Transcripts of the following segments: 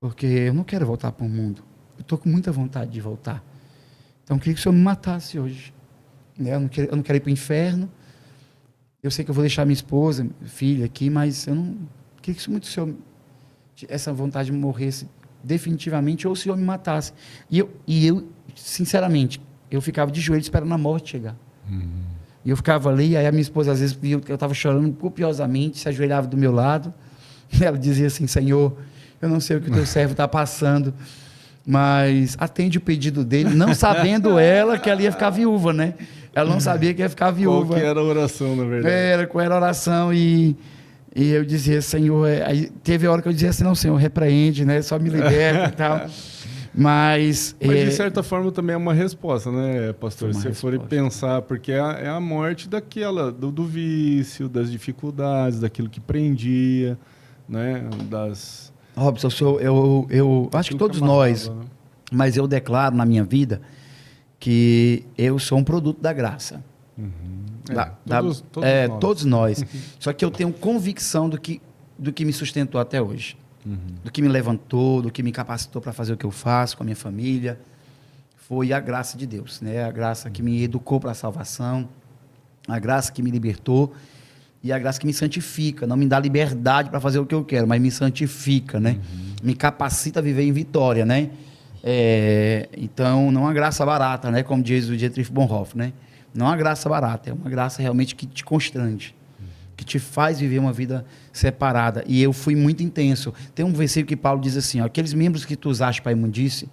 porque eu não quero voltar para o mundo. Eu estou com muita vontade de voltar. Então, eu queria que o Senhor me matasse hoje. Né? Eu não quero ir para o inferno. Eu sei que eu vou deixar minha esposa, filha aqui, mas eu não queria que muito o Senhor, essa vontade de morresse definitivamente, ou o Senhor me matasse. E eu sinceramente, eu ficava de joelhos esperando a morte chegar. E eu ficava ali, aí a minha esposa, às vezes, eu estava chorando copiosamente, se ajoelhava do meu lado. Ela dizia assim: Senhor, eu não sei o que o teu servo está passando, mas atende o pedido dele, não sabendo ela que ela ia ficar viúva, né? Ela não sabia que ia ficar viúva. Qual que era a oração, na verdade? Qual era a oração, e eu dizia: Senhor... Aí teve a hora que eu dizia assim: não, Senhor, repreende, né? Só me liberta e tal. Mas de certa forma também é uma resposta, né, pastor? Se for resposta. Pensar, porque é a morte do vício, das dificuldades, daquilo que prendia, né? Robson, eu acho que todos nós, né? Mas eu declaro na minha vida que eu sou um produto da graça. Todos nós. Só que eu tenho convicção do que me sustentou até hoje. Do que me levantou, do que me capacitou para fazer o que eu faço com a minha família. Foi a graça de Deus, né? A graça que me educou para a salvação, a graça que me libertou e a graça que me santifica. Não me dá liberdade para fazer o que eu quero, mas me santifica, né? Me capacita a viver em vitória, né? Então, não é uma graça barata, né? Como diz o Dietrich Bonhoeffer, né? Não é uma graça barata, é uma graça realmente que te constrange, que te faz viver uma vida separada. E eu fui muito intenso. Tem um versículo que Paulo diz assim: ó, aqueles membros que tu usaste para a imundície,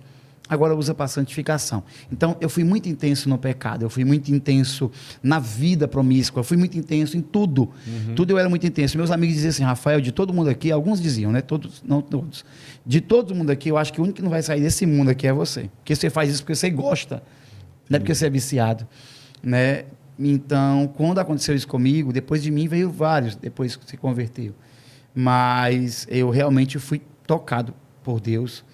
agora usa para a santificação. Então, eu fui muito intenso no pecado, eu fui muito intenso na vida promíscua, eu fui muito intenso em tudo. Tudo eu era muito intenso. Meus amigos diziam assim: Rafael, de todo mundo aqui, alguns diziam, né? Todos, não todos. De todo mundo aqui, eu acho que o único que não vai sair desse mundo aqui é você. Porque você faz isso porque você gosta, não é porque você é viciado, né? Então, quando aconteceu isso comigo, depois de mim veio vários, depois que se converteu. Mas eu realmente fui tocado por Deus.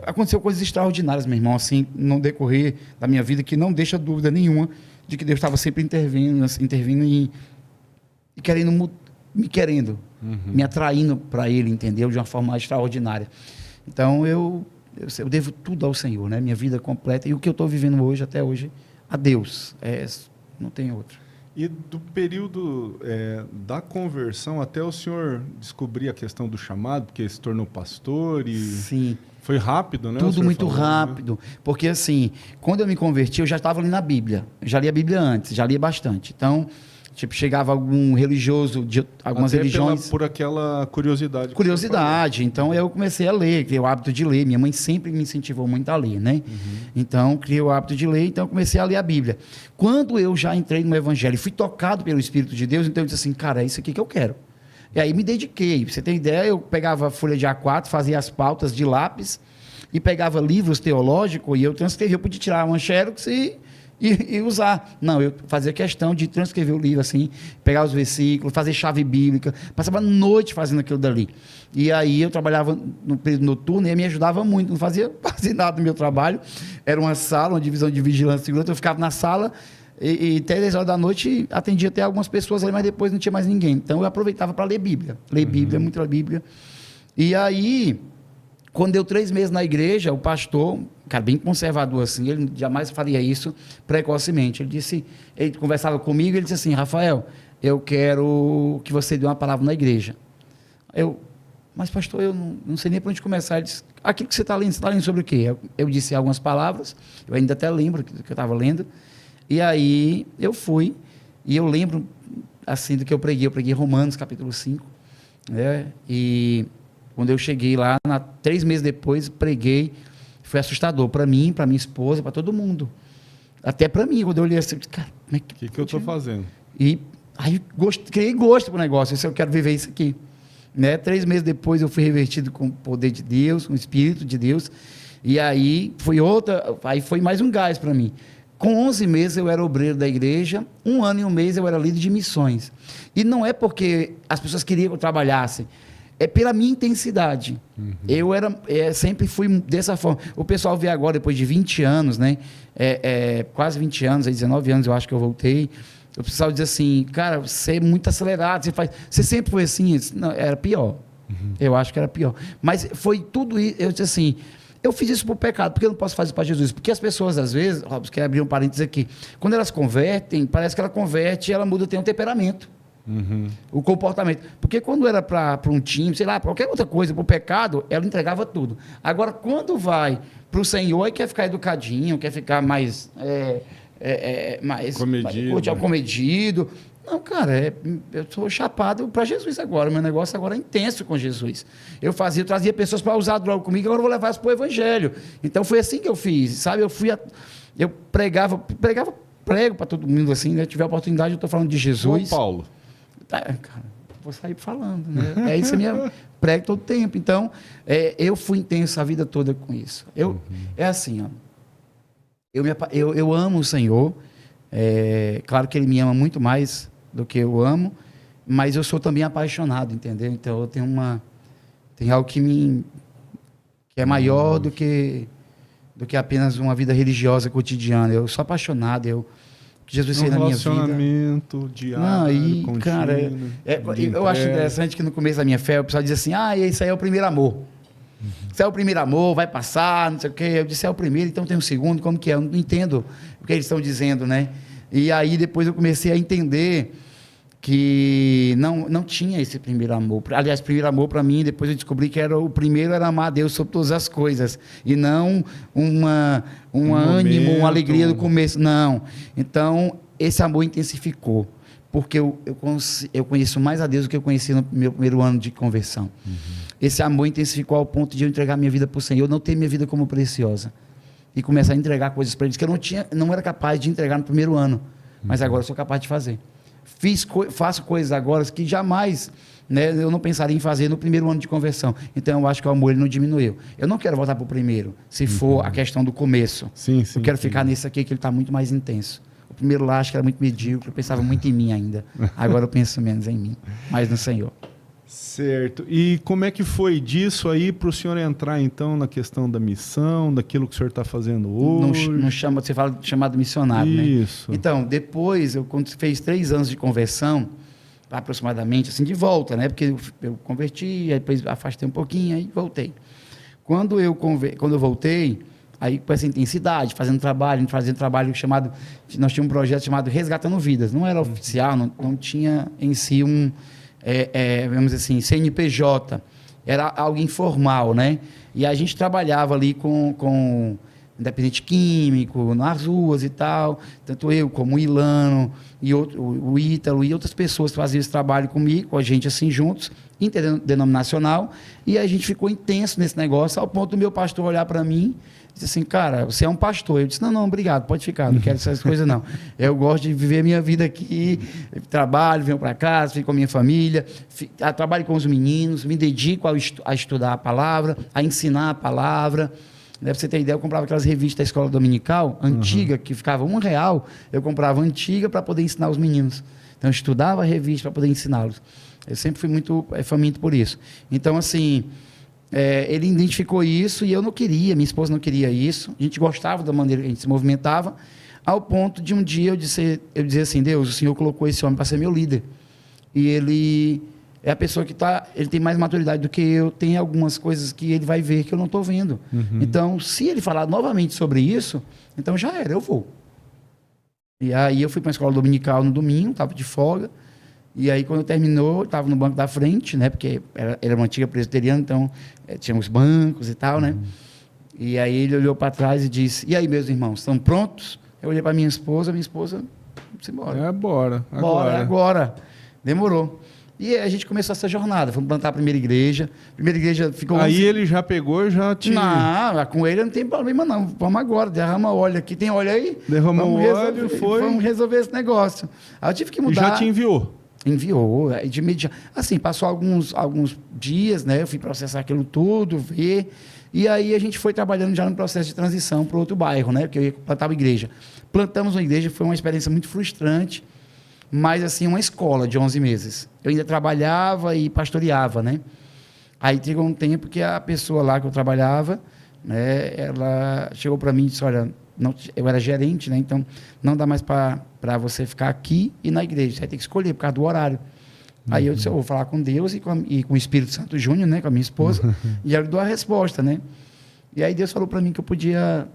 Aconteceu coisas extraordinárias, meu irmão, assim, no decorrer da minha vida, que não deixa dúvida nenhuma de que Deus estava sempre intervindo, assim, e querendo, me atraindo para Ele, entendeu? De uma forma extraordinária. Então, eu devo tudo ao Senhor, né? Minha vida completa e o que eu estou vivendo hoje, até hoje, a Deus. Não tem outro. E do período da conversão até o senhor descobrir a questão do chamado, porque se tornou pastor e... Sim. Foi rápido, né? Tudo muito rápido. Né? Porque, assim, quando eu me converti, eu já estava lendo a Bíblia. Eu já lia a Bíblia antes, já lia bastante. Então, tipo, chegava algum religioso de algumas religiões... por aquela curiosidade. Curiosidade. Então, eu comecei a ler, criei o hábito de ler. Minha mãe sempre me incentivou muito a ler, né? Então, criei o hábito de ler, então eu comecei a ler a Bíblia. Quando eu já entrei no Evangelho e fui tocado pelo Espírito de Deus, então eu disse assim: cara, é isso aqui que eu quero. E aí me dediquei. Pra você ter ideia, eu pegava a folha de A4, fazia as pautas de lápis e pegava livros teológicos e eu transcrevia. Eu podia tirar uma xerox e usar. Não, eu fazia questão de transcrever o livro assim, pegar os versículos, fazer chave bíblica, passava a noite fazendo aquilo dali. E aí eu trabalhava no período noturno e me ajudava muito, não fazia quase nada do meu trabalho. Era uma sala, uma divisão de vigilância e segurança, eu ficava na sala e até 10 horas da noite atendia até algumas pessoas ali, mas depois não tinha mais ninguém. Então eu aproveitava para ler Bíblia. Ler Bíblia, muito a Bíblia. E aí, quando deu 3 meses na igreja, o pastor, cara, bem conservador assim, ele jamais faria isso precocemente. Ele conversava comigo, ele disse assim: Rafael, eu quero que você dê uma palavra na igreja. Mas pastor, eu não sei nem para onde começar. Ele disse: aquilo que você está lendo sobre o quê? Eu disse algumas palavras, eu ainda até lembro que eu estava lendo, e aí eu fui, e eu lembro assim do que eu preguei Romanos capítulo 5, né? E quando eu cheguei lá, 3 meses depois, preguei, foi assustador para mim, para minha esposa, para todo mundo. Até para mim, quando eu olhei assim, cara, como é que eu estou fazendo? E aí criei gosto para o negócio, eu quero viver isso aqui. Né? 3 meses depois eu fui revertido com o poder de Deus, com o Espírito de Deus, e aí foi mais um gás para mim. Com 11 meses eu era obreiro da igreja, 1 ano e 1 mês eu era líder de missões. E não é porque as pessoas queriam que eu trabalhasse, é pela minha intensidade. Eu sempre fui dessa forma. O pessoal vê agora, depois de 20 anos, né? Quase 20 anos, 19 anos eu acho que eu voltei. O pessoal diz assim: cara, você é muito acelerado, você sempre foi assim. Não, era pior. Eu acho que era pior. Mas foi tudo isso. Eu disse assim, eu fiz isso por pecado, porque eu não posso fazer para Jesus. Porque as pessoas, às vezes, Robson, quer abrir um parênteses aqui, quando elas convertem, parece que ela converte e ela muda, tem um temperamento. O comportamento. Porque quando era para um time, sei lá, qualquer outra coisa, para o pecado, ela entregava tudo. Agora, quando vai para o Senhor e quer ficar educadinho, quer ficar mais... mais comedido. Não, cara, eu sou chapado para Jesus agora. Meu negócio agora é intenso com Jesus. Eu trazia pessoas para usar droga comigo, agora eu vou levar elas para o Evangelho. Então foi assim que eu fiz, sabe? Eu prego para todo mundo assim, né? Tiver oportunidade, eu estou falando de Jesus. Ô, Paulo. Cara, vou sair falando, né? É isso minha prego todo tempo. Então, eu fui intenso a vida toda com isso. É assim, ó. Eu amo o Senhor. Claro que Ele me ama muito mais do que eu amo, mas eu sou também apaixonado, entendeu? Então, eu tenho tem algo que é maior do que apenas uma vida religiosa cotidiana. Eu sou apaixonado, que Jesus fez na minha vida. Relacionamento diário, contínuo. Cara, eu acho interessante que no começo da minha fé, o pessoal diz assim, isso aí é o primeiro amor. Isso é o primeiro amor, vai passar, não sei o quê. Eu disse, é o primeiro, então tem um segundo, como que é? Eu não entendo o que eles estão dizendo, né? E aí depois eu comecei a entender que não tinha esse primeiro amor. Aliás, primeiro amor para mim, depois eu descobri que o primeiro era amar a Deus sobre todas as coisas, e não um ânimo, uma alegria do começo, não. Então, esse amor intensificou, porque eu conheço mais a Deus do que eu conheci no meu primeiro ano de conversão. Esse amor intensificou ao ponto de eu entregar minha vida para o Senhor, não ter minha vida como preciosa, e começar a entregar coisas para Ele que eu não era capaz de entregar no primeiro ano, mas agora eu sou capaz de fazer. Faço coisas agora que jamais, né, eu não pensaria em fazer no primeiro ano de conversão. Então eu acho que o amor ele não diminuiu. Eu não quero voltar para o primeiro, se for a questão do começo. Eu quero ficar nesse aqui, que ele está muito mais intenso. O primeiro lá acho que era muito medíocre, eu pensava muito em mim ainda. Agora eu penso menos em mim, mais no Senhor. Certo. E como é que foi disso aí para o senhor entrar, então, na questão da missão, daquilo que o senhor está fazendo hoje? Você fala de chamado missionário, Isso. Né? Então, depois, quando fez 3 anos de conversão, aproximadamente, assim, de volta, né? Porque eu converti, aí depois afastei um pouquinho, aí voltei. Quando eu voltei, aí com essa intensidade, fazendo trabalho chamado... Nós tínhamos um projeto chamado Resgatando Vidas. Não era oficial, não tinha em si vamos dizer assim, CNPJ, era algo informal, né? E a gente trabalhava ali com independente químico, nas ruas e tal, tanto eu como o Ilano, o Ítalo e outras pessoas que faziam esse trabalho comigo, com a gente assim juntos, interdenominacional, e a gente ficou intenso nesse negócio, ao ponto do meu pastor olhar para mim e disse assim, cara, você é um pastor. Eu disse, não, obrigado, pode ficar, não quero essas coisas não. Eu gosto de viver a minha vida aqui, trabalho, venho para casa, fico com a minha família, trabalho com os meninos, me dedico a estudar a palavra, a ensinar a palavra. Para você ter ideia, eu comprava aquelas revistas da escola dominical, antiga, que ficava R$1, eu comprava antiga para poder ensinar os meninos. Então, eu estudava a revista para poder ensiná-los. Eu sempre fui muito faminto por isso. Então, assim, ele identificou isso e eu não queria, minha esposa não queria isso. A gente gostava da maneira que a gente se movimentava, ao ponto de um dia eu dizer assim, Deus, o Senhor colocou esse homem para ser meu líder. E ele é a pessoa que ele tem mais maturidade do que eu, tem algumas coisas que ele vai ver que eu não estou vendo. Então, se ele falar novamente sobre isso, então já era, eu vou. E aí eu fui para a escola dominical no domingo, estava de folga, e aí quando terminou, estava no banco da frente, né, porque era uma antiga presbiteriana, então tinha os bancos e tal, né? E aí ele olhou para trás e disse, e aí, meus irmãos, estão prontos? Eu olhei para minha esposa, vamos embora. Bora. Agora. Demorou. E a gente começou essa jornada, fomos plantar a primeira igreja ficou... Aí ele já pegou, já tinha... Não, com ele não tem problema não, vamos agora, derrama óleo aqui, tem óleo aí? Derrama o óleo, vamos resolver esse negócio. Aí eu tive que mudar... E já te enviou? Enviou, de imediato. Assim, passou alguns dias, né, eu fui processar aquilo tudo, ver, e aí a gente foi trabalhando já no processo de transição para outro bairro, né, porque eu ia plantar uma igreja. Plantamos uma igreja, foi uma experiência muito frustrante, mas assim, uma escola de 11 meses. Eu ainda trabalhava e pastoreava, né? Aí chegou um tempo que a pessoa lá que eu trabalhava, né, ela chegou para mim e disse, olha, eu era gerente, né? Então não dá mais para você ficar aqui e na igreja, você vai ter que escolher por causa do horário. Aí eu disse, eu vou falar com Deus e com o Espírito Santo Júnior, né, com a minha esposa, e ela deu a resposta, né? E aí Deus falou para mim que eu podia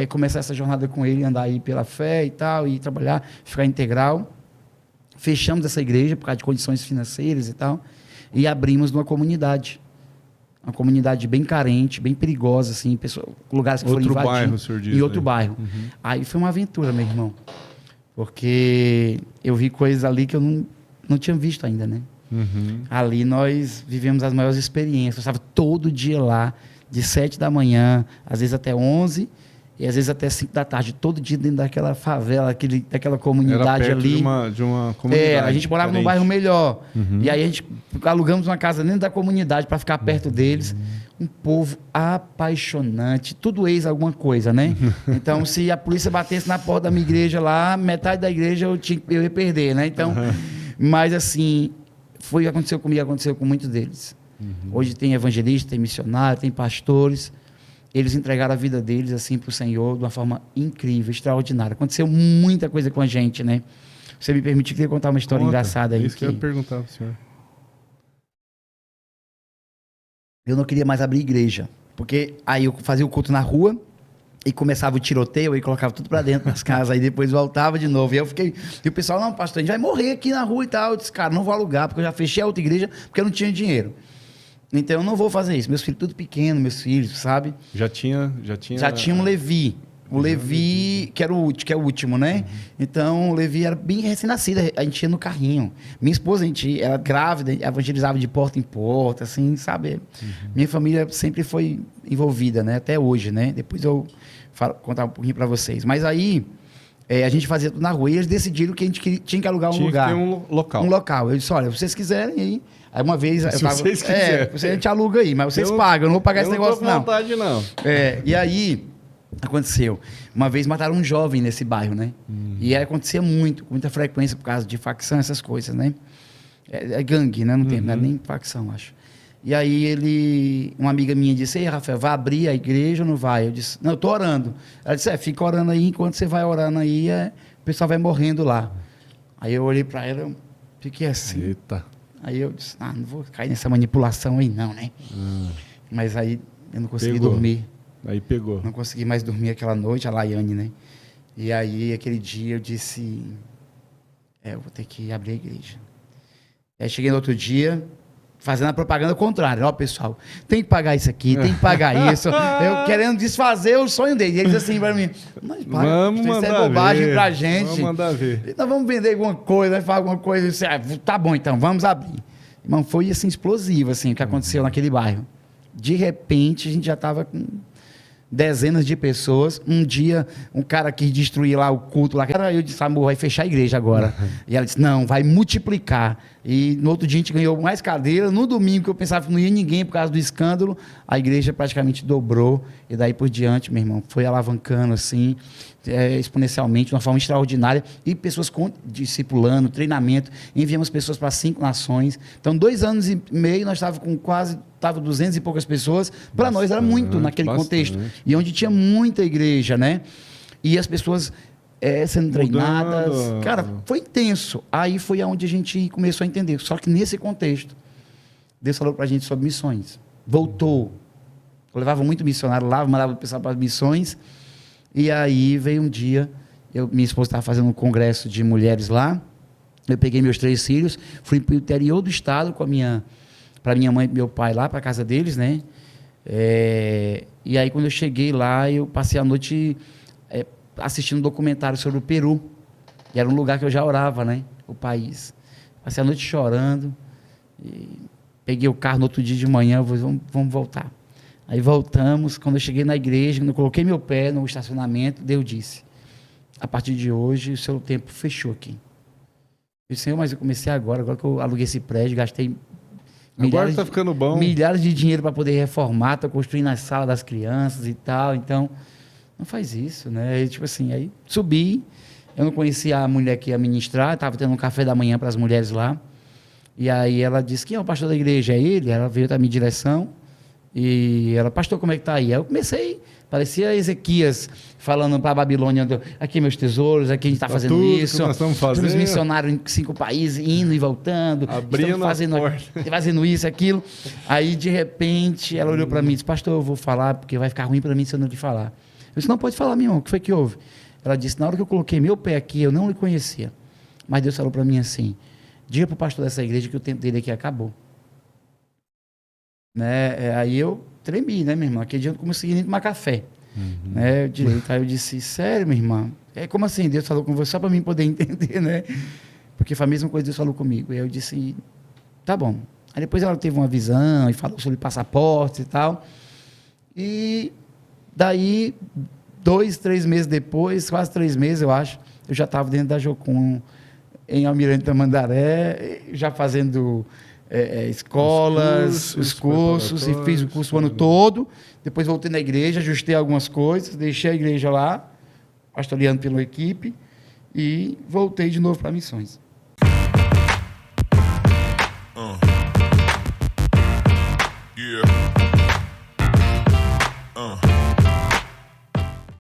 começar essa jornada com ele, andar aí pela fé e tal, e trabalhar, ficar integral. Fechamos essa igreja por causa de condições financeiras e tal, e abrimos numa comunidade. Uma comunidade bem carente, bem perigosa, assim, lugares que foram invadidos. Outro bairro, o senhor diz, em outro bairro. Aí foi uma aventura, meu irmão. Porque eu vi coisas ali que eu não tinha visto ainda, né? Ali nós vivemos as maiores experiências. Eu estava todo dia lá, de 7 da manhã, às vezes até 11, e às vezes até 5 da tarde, todo dia dentro daquela favela, daquela comunidade. Era perto ali. De uma comunidade. A gente morava num bairro melhor. E aí a gente alugamos uma casa dentro da comunidade para ficar perto deles. Um povo apaixonante, tudo ex alguma coisa, né? Então, se a polícia batesse na porta da minha igreja lá, metade da igreja eu ia perder, né? Então, mas assim, foi o que aconteceu comigo, aconteceu com muitos deles. Hoje tem evangelistas, tem missionários, tem pastores. Eles entregaram a vida deles assim para o Senhor de uma forma incrível, extraordinária. Aconteceu muita coisa com a gente, né? Você me permite, eu queria contar uma história engraçada aí. Isso que eu ia perguntar para o senhor. Eu não queria mais abrir igreja, porque aí eu fazia o culto na rua e começava o tiroteio e colocava tudo para dentro das casas, aí depois voltava de novo. E eu fiquei, e o pessoal, não, pastor, a gente vai morrer aqui na rua e tal. Eu disse, cara, não vou alugar, porque eu já fechei a outra igreja, porque eu não tinha dinheiro. Então eu não vou fazer isso. Meus filhos tudo pequeno, meus filhos, sabe? Já tinha um Levi. O Levi, que é o último, né? Então, o Levi era bem recém-nascido, a gente ia no carrinho. Minha esposa, a gente era grávida, evangelizava de porta em porta, assim, sabe? Minha família sempre foi envolvida, né? Até hoje, né? Depois eu contar um pouquinho para vocês. Mas aí, a gente fazia tudo na rua e eles decidiram que a gente tinha que alugar um lugar. Tinha que ter um local. Um local. Eu disse, olha, se vocês quiserem aí... Aí uma vez... Se vocês quiserem. A gente aluga aí, mas vocês pagam, eu não vou pagar esse negócio, não. Não tô com vontade, não. E aí... Aconteceu. Uma vez mataram um jovem nesse bairro, né? E aí acontecia muito, com muita frequência, por causa de facção, essas coisas, né? É gangue, né? Não é nem facção, acho. E aí uma amiga minha disse, ei, Rafael, vai abrir a igreja ou não vai? Eu disse, não, eu tô orando. Ela disse, fica orando aí, enquanto você vai orando aí, o pessoal vai morrendo lá. Aí eu olhei para ela, eu fiquei assim. Eita. Aí eu disse, não vou cair nessa manipulação aí não, né? Mas aí eu não consegui dormir. Aí pegou. Não consegui mais dormir aquela noite, a Laiane, né? E aí, aquele dia, eu disse... eu vou ter que abrir a igreja. Aí, cheguei no outro dia, fazendo a propaganda contrária. Ó, pessoal, tem que pagar isso aqui, tem que pagar isso. Eu querendo desfazer o sonho dele. E eles assim para mim... Mas, vamos mandar isso é bobagem ver. Pra gente. Vamos mandar ver. Nós vamos vender alguma coisa, fazer alguma coisa. Disse, tá bom, então, vamos abrir. Irmão, foi, assim, explosivo, assim, o que aconteceu naquele bairro. De repente, a gente já estava com... dezenas de pessoas. Um dia, um cara quis destruir lá o culto lá. Eu disse, amor, vai fechar a igreja agora. E ela disse, não, vai multiplicar. E no outro dia a gente ganhou mais cadeiras. No domingo, que eu pensava que não ia ninguém por causa do escândalo, a igreja praticamente dobrou. E daí por diante, meu irmão, foi alavancando assim, exponencialmente, de uma forma extraordinária. E pessoas discipulando, treinamento. Enviamos pessoas para 5 nações. Então, 2 anos e meio, nós estávamos com quase... Estava 200 e poucas pessoas. Para nós era muito naquele contexto. E onde tinha muita igreja, né? E as pessoas sendo treinadas. Cara, foi intenso. Aí foi onde a gente começou a entender. Só que nesse contexto, Deus falou para a gente sobre missões. Voltou. Eu levava muito missionário lá, mandava o pessoal para as missões. E aí veio um dia, minha esposa estava fazendo um congresso de mulheres lá. Eu peguei meus 3 filhos, fui para o interior do estado com para minha mãe e meu pai lá, para a casa deles, né? E aí, quando eu cheguei lá, eu passei a noite assistindo um documentário sobre o Peru. E era um lugar que eu já orava, né? O país. Passei a noite chorando. E peguei o carro no outro dia de manhã, vamos voltar. Aí voltamos. Quando eu cheguei na igreja, quando eu coloquei meu pé no estacionamento, Deus disse, a partir de hoje, o seu tempo fechou aqui. Eu disse, Senhor, mas eu comecei agora que eu aluguei esse prédio, gastei... Agora está ficando bom. Milhares de dinheiro para poder reformar, estou construindo a sala das crianças e tal. Então, não faz isso, né? Tipo assim, aí subi. Eu não conhecia a mulher que ia ministrar, estava tendo um café da manhã para as mulheres lá. E aí ela disse, quem é o pastor da igreja? É ele? Ela veio da minha direção. E ela, pastor, como é que tá aí? Aí eu comecei, parecia Ezequias falando para a Babilônia, aqui meus tesouros, aqui a gente está fazendo tudo isso. que nós estamos fazendo. Os missionários em 5 países, indo e voltando. Abrindo fazendo isso, aquilo. Aí, de repente, ela olhou para mim e disse, pastor, eu vou falar, porque vai ficar ruim para mim se eu não te falar. Eu disse, não, pode falar, meu irmão, o que foi que houve? Ela disse, na hora que eu coloquei meu pé aqui, eu não lhe conhecia. Mas Deus falou para mim assim, diga para o pastor dessa igreja que o tempo dele aqui acabou. Né? Aí eu tremi, né, minha irmã? Aquele dia eu não consegui nem tomar café. Né? Aí eu disse, sério, minha irmã? Como assim? Deus falou com você só para mim poder entender, né? Porque foi a mesma coisa que Deus falou comigo. E aí eu disse, tá bom. Aí depois ela teve uma visão e falou sobre passaporte e tal. E daí, 2, 3 meses depois, quase 3 meses, eu acho, eu já estava dentro da Jocum, em Almirante Tamandaré, já fazendo escolas, os cursos, e fiz o curso o ano todo. Depois voltei na igreja, ajustei algumas coisas, deixei a igreja lá, pastoreando pela equipe, e voltei de novo para missões.